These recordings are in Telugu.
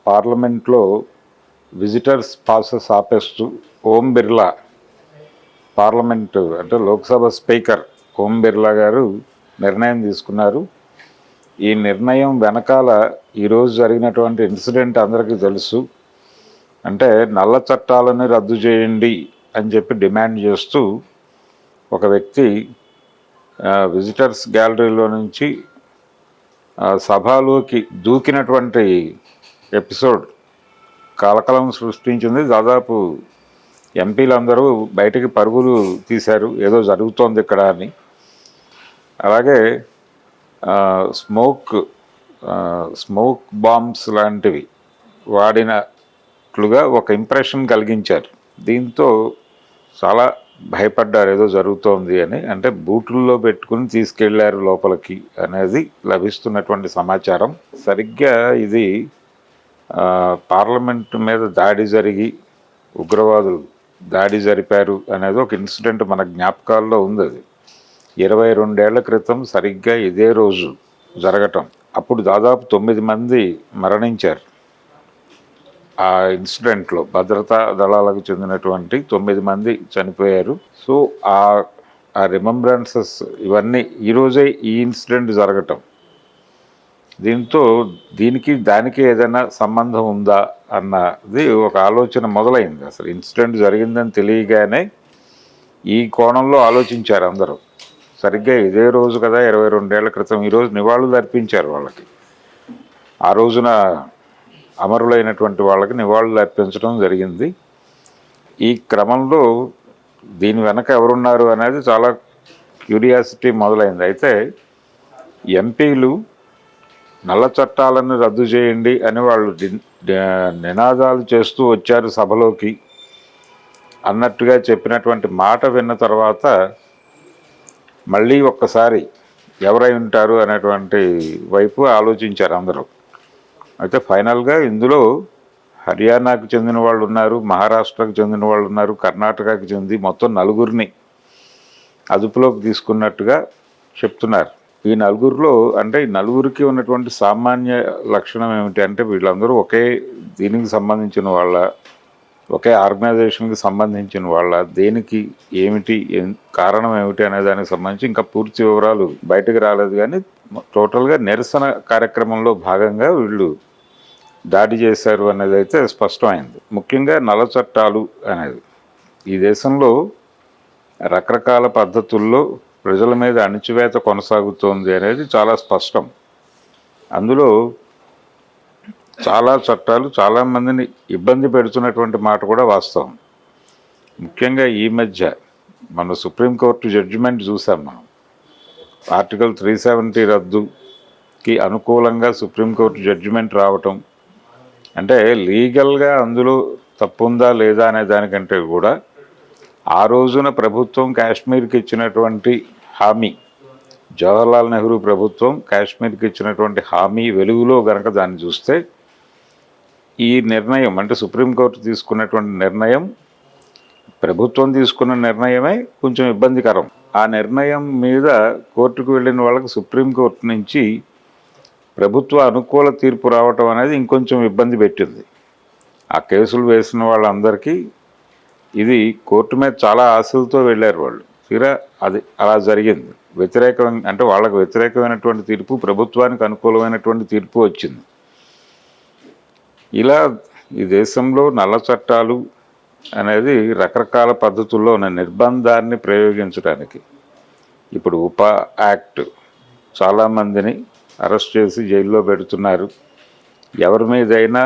పార్లమెంట్లో visitors passes ఆపేస్తూ Om Birla parliament అంటే లోక్సభ స్పీకర్ ఓం బిర్లా గారు నిర్ణయం తీసుకున్నారు. ఈ నిర్ణయం వెనకాల ఈరోజు జరిగినటువంటి ఇన్సిడెంట్ అందరికీ తెలుసు. అంటే నల్ల చట్టాలను రద్దు చేయండి అని చెప్పి డిమాండ్ చేస్తూ ఒక వ్యక్తి విజిటర్స్ గ్యాలరీలో నుంచి సభలోకి దూకినటువంటి ఎపిసోడ్ కలకలం సృష్టించింది. దాదాపు ఎంపీలందరూ బయటికి పరుగులు తీశారు, ఏదో జరుగుతోంది ఇక్కడ అని. అలాగే స్మోక్ బాంబ్స్ లాంటివి వాడినట్లుగా ఒక ఇంప్రెషన్ కలిగించారు. దీంతో చాలా భయపడ్డారు, ఏదో జరుగుతోంది అని. అంటే బూటుల్లో పెట్టుకుని తీసుకెళ్లారు లోపలికి అనేది లభిస్తున్నటువంటి సమాచారం. సరిగ్గా ఇది పార్లమెంటు మీద దాడి జరిగి ఉగ్రవాదులు దాడి జరిపారు అనేది ఒక ఇన్సిడెంట్ మన జ్ఞాపకాల్లో ఉంది. అది 22 ఏళ్ల క్రితం సరిగ్గా ఇదే రోజు జరగటం. అప్పుడు దాదాపు 9 మంది మరణించారు ఆ ఇన్సిడెంట్లో. భద్రతా దళాలకు చెందినటువంటి 9 మంది చనిపోయారు. సో ఆ రిమెంబరెన్సెస్ ఇవన్నీ ఈరోజే ఈ ఇన్సిడెంట్ జరగటం, దీంతో దానికి ఏదైనా సంబంధం ఉందా అన్నది ఒక ఆలోచన మొదలైంది. అసలు ఇన్సిడెంట్ జరిగిందని తెలియగానే ఈ కోణంలో ఆలోచించారు అందరూ. సరిగ్గా ఇదే రోజు కదా, 22 ఏళ్ల క్రితం ఈరోజు నివాళులు అర్పించారు వాళ్ళకి. ఆ రోజున అమరులైనటువంటి వాళ్ళకి నివాళులు అర్పించడం జరిగింది. ఈ క్రమంలో దీని వెనక ఎవరున్నారు అనేది చాలా క్యూరియాసిటీ మొదలైంది. అయితే ఎంపీలు నల్ల చట్టాలను రద్దు చేయండి అని వాళ్ళు నినాదాలు చేస్తూ వచ్చారు సభలోకి అన్నట్టుగా చెప్పినటువంటి మాట విన్న తర్వాత మళ్ళీ ఒక్కసారి ఎవరై ఉంటారు అనేటువంటి వైపు ఆలోచించారు అందరూ. అయితే ఫైనల్గా ఇందులో హర్యానాకు చెందిన వాళ్ళు ఉన్నారు, మహారాష్ట్రకు చెందిన వాళ్ళు ఉన్నారు, కర్ణాటకకు చెంది మొత్తం 4 అదుపులోకి తీసుకున్నట్టుగా చెప్తున్నారు. ఈ 4 అంటే ఈ 4కి ఉన్నటువంటి సామాన్య లక్షణం ఏమిటి అంటే వీళ్ళందరూ ఒకే దీనికి సంబంధించిన వాళ్ళ, ఒకే ఆర్గనైజేషన్కి సంబంధించిన వాళ్ళ, దేనికి ఏమిటి కారణం ఏమిటి అనే దానికి సంబంధించి ఇంకా పూర్తి వివరాలు బయటకు రాలేదు. కానీ టోటల్గా నిరసన కార్యక్రమంలో భాగంగా వీళ్ళు దాడి చేశారు అనేది అయితే స్పష్టమైంది. ముఖ్యంగా నల్ల చట్టాలు అనేది ఈ దేశంలో రకరకాల పద్ధతుల్లో ప్రజల మీద అణిచివేత కొనసాగుతోంది అనేది చాలా స్పష్టం. అందులో చాలా చట్టాలు చాలామందిని ఇబ్బంది పెడుతున్నటువంటి మాట కూడా వాస్తవం. ముఖ్యంగా ఈ మధ్య మన సుప్రీంకోర్టు జడ్జిమెంట్ చూసాం మనం. ఆర్టికల్ 370 రద్దుకి అనుకూలంగా సుప్రీంకోర్టు జడ్జిమెంట్ రావటం అంటే లీగల్గా అందులో తప్పుందా లేదా అనే దానికంటే కూడా ఆ రోజున ప్రభుత్వం కాశ్మీర్కి ఇచ్చినటువంటి హామీ, జవహర్లాల్ నెహ్రూ ప్రభుత్వం కాశ్మీర్కి ఇచ్చినటువంటి హామీ వెలుగులో గనక దాన్ని చూస్తే ఈ నిర్ణయం అంటే సుప్రీంకోర్టు తీసుకున్నటువంటి నిర్ణయం ప్రభుత్వం తీసుకున్న నిర్ణయమే కొంచెం ఇబ్బందికరం. ఆ నిర్ణయం మీద కోర్టుకు వెళ్ళిన వాళ్ళకి సుప్రీంకోర్టు నుంచి ప్రభుత్వ అనుకూల తీర్పు రావటం అనేది ఇంకొంచెం ఇబ్బంది పెట్టింది. ఆ కేసులు వేసిన వాళ్ళందరికీ ఇది కోర్టు మీద చాలా ఆశలతో వెళ్ళారు వాళ్ళు. తీరా అది అలా జరిగింది. అంటే వాళ్ళకు వ్యతిరేకమైనటువంటి తీర్పు, ప్రభుత్వానికి అనుకూలమైనటువంటి తీర్పు వచ్చింది. ఇలా ఈ దేశంలో నల్ల చట్టాలు అనేది రకరకాల పద్ధతుల్లో ఉన్న నిర్బంధాన్ని ప్రయోగించడానికి ఇప్పుడు ఉపా యాక్ట్ చాలామందిని అరెస్ట్ చేసి జైల్లో పెడుతున్నారు. ఎవరి మీదైనా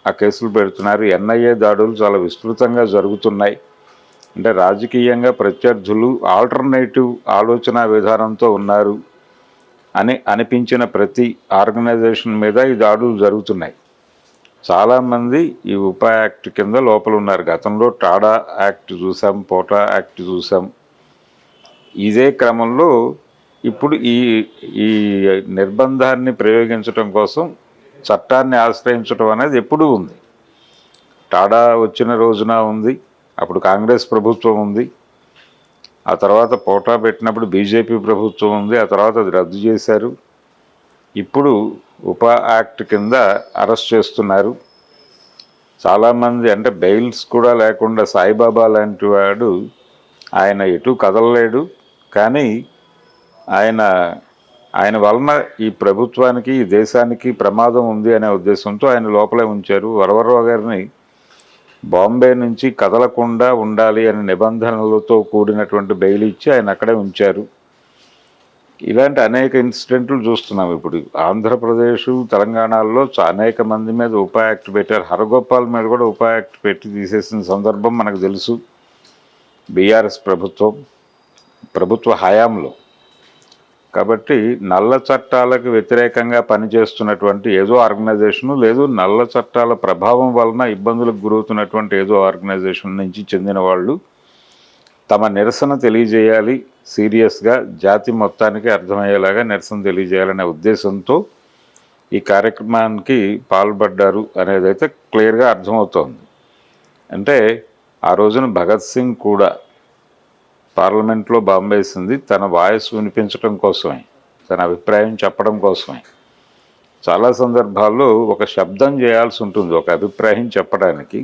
ఆ కేసులు పెడుతున్నారు. ఎన్ఐఏ దాడులు చాలా విస్తృతంగా జరుగుతున్నాయి. అంటే రాజకీయంగా ప్రత్యర్థులు ఆల్టర్నేటివ్ ఆలోచన విధానంతో ఉన్నారు అని అనిపించిన ప్రతి ఆర్గనైజేషన్ మీద ఈ దాడులు జరుగుతున్నాయి. చాలామంది ఈ ఉపా యాక్ట్ కింద లోపల ఉన్నారు. గతంలో టాడా యాక్ట్ చూసాం, పోటా యాక్ట్ చూసాం. ఇదే క్రమంలో ఇప్పుడు ఈ నిర్బంధాన్ని ప్రయోగించడం కోసం చట్టాన్ని ఆశ్రయించడం అనేది ఎప్పుడూ ఉంది. టాడా వచ్చిన రోజున ఉంది, అప్పుడు కాంగ్రెస్ ప్రభుత్వం ఉంది. ఆ తర్వాత పోటా పెట్టినప్పుడు బీజేపీ ప్రభుత్వం ఉంది. ఆ తర్వాత అది రద్దు చేశారు. ఇప్పుడు ఉపా యాక్ట్ కింద అరెస్ట్ చేస్తున్నారు. చాలామంది అంటే బెయిల్స్ కూడా లేకుండా సాయిబాబా లాంటి వాడు ఆయన ఎటు కదలలేడు. కానీ ఆయన ఆయన వలన ఈ ప్రభుత్వానికి ఈ దేశానికి ప్రమాదం ఉంది అనే ఉద్దేశంతో ఆయన లోపలే ఉంచారు. వరవరరావు గారిని బాంబే నుంచి కదలకుండా ఉండాలి అనే నిబంధనలతో కూడినటువంటి బెయిల్ ఇచ్చి ఆయన అక్కడే ఉంచారు. ఇలాంటి అనేక ఇన్సిడెంట్లు చూస్తున్నాం. ఇప్పుడు ఆంధ్రప్రదేశ్, తెలంగాణలో అనేక మంది మీద ఉపా యాక్ట్ పెట్టారు. హరగోపాల్ మీద కూడా ఉపా యాక్ట్ పెట్టి తీసేసిన సందర్భం మనకు తెలుసు. బీఆర్ఎస్ ప్రభుత్వ హయాంలో. కాబట్టి నల్ల చట్టాలకు వ్యతిరేకంగా పనిచేస్తున్నటువంటి ఏదో ఆర్గనైజేషను, లేదు నల్ల చట్టాల ప్రభావం వలన ఇబ్బందులకు గురవుతున్నటువంటి ఏదో ఆర్గనైజేషన్ నుంచి చెందిన వాళ్ళు తమ నిరసన తెలియజేయాలి, సీరియస్గా జాతి మొత్తానికి అర్థమయ్యేలాగా నిరసన తెలియజేయాలనే ఉద్దేశంతో ఈ కార్యక్రమానికి పాల్పడ్డారు అనేది అయితే క్లియర్గా అర్థమవుతోంది. అంటే ఆ రోజున భగత్ సింగ్ కూడా పార్లమెంట్లో బాంబేసింది తన వాయిస్ వినిపించడం కోసమే, తన అభిప్రాయం చెప్పడం కోసమే. చాలా సందర్భాల్లో ఒక శబ్దం చేయాల్సి ఉంటుంది. ఒక అభిప్రాయం చెప్పడానికి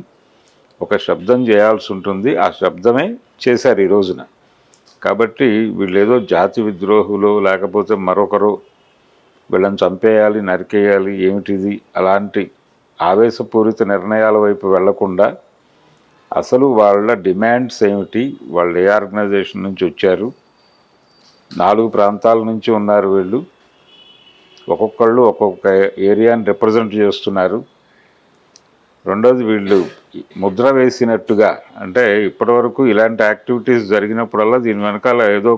ఒక శబ్దం చేయాల్సి ఉంటుంది. ఆ శబ్దమే చేశారు ఈ రోజున. కాబట్టి వీళ్ళు ఏదో జాతి విద్రోహులు, లేకపోతే మరొకరు వీళ్ళని చంపేయాలి, నరికేయాలి, ఏమిటిది అలాంటి ఆవేశపూరిత నిర్ణయాల వైపు వెళ్లకుండా అసలు వాళ్ళ డిమాండ్స్ ఏమిటి, వాళ్ళు ఏ ఆర్గనైజేషన్ నుంచి వచ్చారు, 4 ప్రాంతాల నుంచి ఉన్నారు వీళ్ళు, ఒక్కొక్కళ్ళు ఒక్కొక్క ఏరియాని రిప్రజెంట్ చేస్తున్నారు. రెండోది వీళ్ళు ముద్ర వేసినట్టుగా, అంటే ఇప్పటివరకు ఇలాంటి యాక్టివిటీస్ జరిగినప్పుడల్లా దీని వెనకాల ఏదో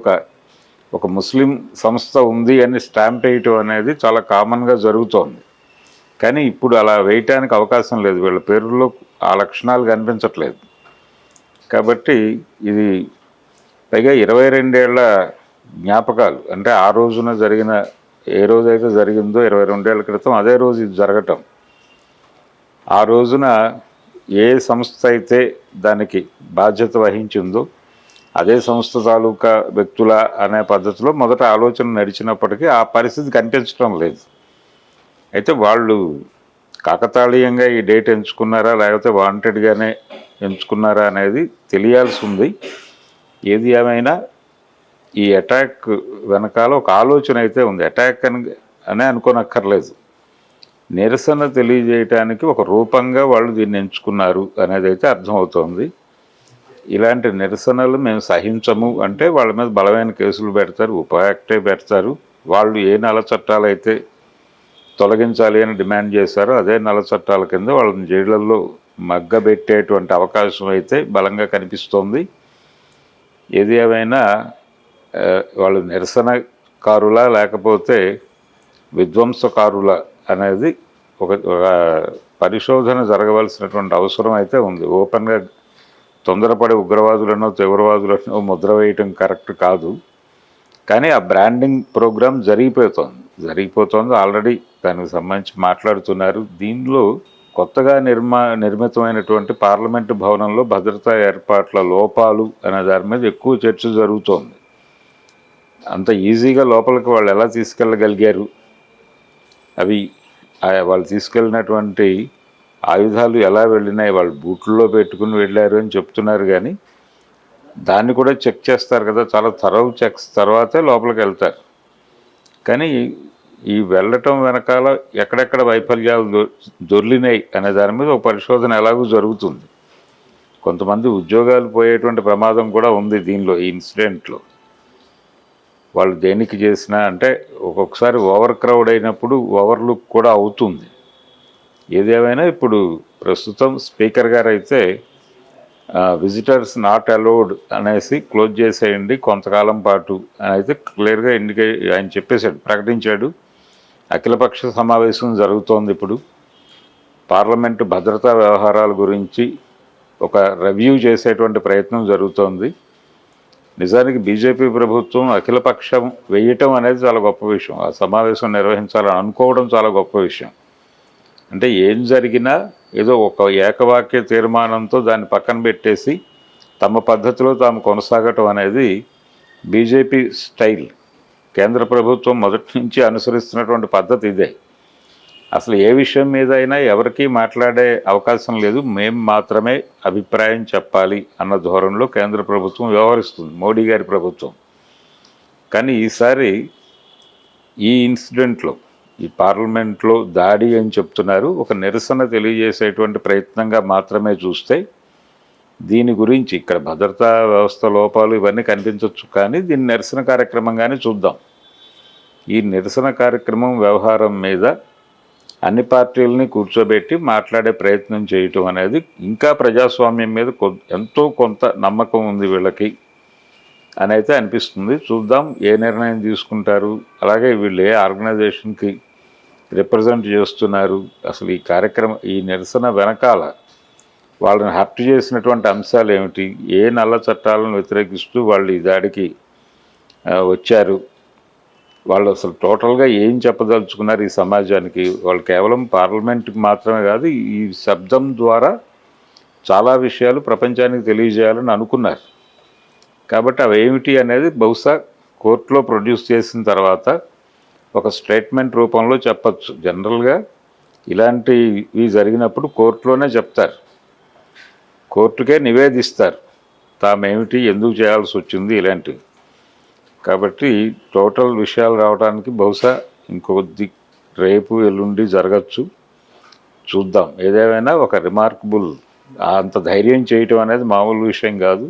ఒక ముస్లిం సంస్థ ఉంది అని స్టాంప్ వేయటం అనేది చాలా కామన్గా జరుగుతోంది. కానీ ఇప్పుడు అలా వేయటానికి అవకాశం లేదు. వీళ్ళ పేరులో ఆ లక్షణాలు కనిపించట్లేదు. కాబట్టి ఇది పైగా 22 ఏళ్ల జ్ఞాపకాలు. అంటే ఆ రోజున జరిగిన, ఏ రోజైతే జరిగిందో 22 ఏళ్ల క్రితం అదే రోజు ఇది జరగటం. ఆ రోజున ఏ సంస్థ అయితే దానికి బాధ్యత వహించిందో అదే సంస్థ తాలూకా వ్యక్తుల అనే పద్ధతిలో మొదట ఆలోచన నడిచినప్పటికీ ఆ పరిస్థితి కనిపించడం లేదు. అయితే వాళ్ళు కాకతాళీయంగా ఈ డేట్ ఎంచుకున్నారా, లేకపోతే వాంటెడ్గానే ఎంచుకున్నారా అనేది తెలియాల్సి ఉంది. ఏది ఏమైనా ఈ అటాక్ వెనకాల ఒక ఆలోచన అయితే ఉంది. అటాక్ అనే అనుకోనక్కర్లేదు. నిరసన తెలియజేయటానికి ఒక రూపంగా వాళ్ళు దీన్ని ఎంచుకున్నారు అనేది అయితే అర్థమవుతోంది. ఇలాంటి నిరసనలు మేము సహించము అంటే వాళ్ళ మీద బలమైన కేసులు పెడతారు, ఉపా యాక్టే పెడతారు. వాళ్ళు ఏ నల్ల చట్టాలు అయితే తొలగించాలి అని డిమాండ్ చేశారో అదే నల్ల చట్టాల కింద వాళ్ళని జైళ్ళల్లో మగ్గబెట్టేటువంటి అవకాశం అయితే బలంగా కనిపిస్తోంది. ఏది ఏమైనా వాళ్ళు నిరసనకారులా లేకపోతే విధ్వంసకారుల అనేది ఒక పరిశోధన జరగవలసినటువంటి అవసరం అయితే ఉంది. ఓపెన్గా తొందరపడే ఉగ్రవాదులను, తీవ్రవాదులను ముద్ర వేయటం కరెక్ట్ కాదు. కానీ ఆ బ్రాండింగ్ ప్రోగ్రామ్ జరిగిపోతుంది ఆల్రెడీ. దానికి సంబంధించి మాట్లాడుతున్నారు. దీనిలో కొత్తగా నిర్మితమైనటువంటి పార్లమెంటు భవనంలో భద్రతా ఏర్పాట్ల లోపాలు అనే దాని మీద ఎక్కువ చర్చ జరుగుతోంది. అంత ఈజీగా లోపలికి వాళ్ళు ఎలా తీసుకెళ్ళగలిగారు, అవి వాళ్ళు తీసుకెళ్ళినటువంటి ఆయుధాలు ఎలా వెళ్ళినాయి, వాళ్ళు బూట్లలో పెట్టుకుని వెళ్ళారు అని చెప్తున్నారు. కానీ దాన్ని కూడా చెక్ చేస్తారు కదా, చాలా థరవ్ చెక్స్ తర్వాతే లోపలికి వెళ్తారు. కానీ ఈ వెళ్ళటం వెనకాల ఎక్కడెక్కడ వైఫల్యాలు దొర్లినాయి అనే దాని మీద ఒక పరిశోధన ఎలాగూ జరుగుతుంది. కొంతమంది ఉద్యోగాలు పోయేటువంటి ప్రమాదం కూడా ఉంది దీనిలో, ఈ ఇన్సిడెంట్లో. వాళ్ళు దేనికి చేసినా అంటే ఒక్కొక్కసారి ఓవర్ క్రౌడ్ అయినప్పుడు ఓవర్లుక్ కూడా అవుతుంది. ఏదేమైనా ఇప్పుడు ప్రస్తుతం స్పీకర్ గారు అయితే విజిటర్స్ నాట్ అలౌడ్ అనేసి క్లోజ్ చేసేయండి కొంతకాలం పాటు అని అయితే క్లియర్గా ఆయన చెప్పేశాడు, ప్రకటించాడు. అఖిలపక్ష సమావేశం జరుగుతోంది ఇప్పుడు. పార్లమెంటు భద్రతా వ్యవహారాల గురించి ఒక రివ్యూ చేసేటువంటి ప్రయత్నం జరుగుతోంది. నిజానికి బీజేపీ ప్రభుత్వం అఖిలపక్షం వేయటం అనేది చాలా గొప్ప విషయం. ఆ సమావేశం నిర్వహించాలని అనుకోవడం చాలా గొప్ప విషయం. అంటే ఏం జరిగినా ఏదో ఒక ఏకవాక్య తీర్మానంతో దాన్ని పక్కన పెట్టేసి తమ పద్ధతిలో తాము కొనసాగటం అనేది బీజేపీ స్టైల్. కేంద్ర ప్రభుత్వం మొదటి నుంచి అనుసరిస్తున్నటువంటి పద్ధతి ఇదే. అసలు ఏ విషయం మీద అయినా ఎవరికీ మాట్లాడే అవకాశం లేదు, మేము మాత్రమే అభిప్రాయం చెప్పాలి అన్న ధోరణిలో కేంద్ర ప్రభుత్వం వ్యవహరిస్తుంది, మోడీ గారి ప్రభుత్వం. కానీ ఈసారి ఈ ఇన్సిడెంట్లో, ఈ పార్లమెంట్లో దాడి అని చెప్తున్నారు, ఒక నిరసన తెలియజేసేటువంటి ప్రయత్నంగా మాత్రమే చూస్తే దీని గురించి ఇక్కడ భద్రతా వ్యవస్థ లోపాలు ఇవన్నీ కనిపించవచ్చు, కానీ దీన్ని నిరసన కార్యక్రమంగానే చూద్దాం. ఈ నిరసన కార్యక్రమం వ్యవహారం మీద అన్ని పార్టీలని కూర్చోబెట్టి మాట్లాడే ప్రయత్నం చేయటం అనేది ఇంకా ప్రజాస్వామ్యం మీద ఎంతో కొంత నమ్మకం ఉంది వీళ్ళకి అని అయితే అనిపిస్తుంది. చూద్దాం ఏ నిర్ణయం తీసుకుంటారు, అలాగే వీళ్ళు ఏ ఆర్గనైజేషన్కి రిప్రజెంట్ చేస్తున్నారు, అసలు ఈ కార్యక్రమం, ఈ నిరసన వెనకాల వాళ్ళని హర్ట్ చేసినటువంటి అంశాలు ఏమిటి, ఏ నల్ల చట్టాలను వ్యతిరేకిస్తూ వాళ్ళు ఈ దాడికి వచ్చారు, వాళ్ళు అసలు టోటల్గా ఏం చెప్పదలుచుకున్నారు ఈ సమాజానికి. వాళ్ళు కేవలం పార్లమెంట్కి మాత్రమే కాదు, ఈ శబ్దం ద్వారా చాలా విషయాలు ప్రపంచానికి తెలియజేయాలని అనుకున్నారు. కాబట్టి అవి ఏమిటి అనేది బహుశా కోర్టులో ప్రొడ్యూస్ చేసిన తర్వాత ఒక స్టేట్మెంట్ రూపంలో చెప్పచ్చు. జనరల్గా ఇలాంటివి జరిగినప్పుడు కోర్టులోనే చెప్తారు, కోర్టుకే నివేదిస్తారు తామేమిటి, ఎందుకు చేయాల్సి వచ్చింది ఇలాంటివి. కాబట్టి టోటల్ విషయాలు రావడానికి బహుశా ఇంకొద్ది రేపు ఎల్లుండి జరగచ్చు, చూద్దాం. ఏదేమైనా ఒక రిమార్కబుల్, అంత ధైర్యం చేయటం అనేది మామూలు విషయం కాదు.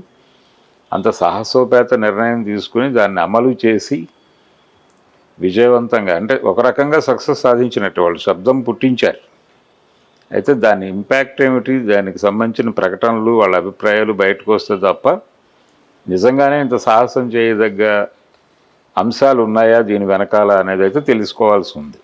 అంత సాహసోపేత నిర్ణయం తీసుకుని దాన్ని అమలు చేసి విజయవంతంగా, అంటే ఒక రకంగా సక్సెస్ సాధించినట్టు, వాళ్ళు శబ్దం పుట్టించారు. అయితే దాని ఇంపాక్ట్ ఏమిటి, దానికి సంబంధించిన ప్రకటనలు, వాళ్ళ అభిప్రాయాలు బయటకు వస్తే తప్ప నిజంగానే ఇంత సాహసం చేయదగ్గ అంశాలు ఉన్నాయా దీని వెనకాల అనేది అయితే తెలుసుకోవాల్సి ఉంది.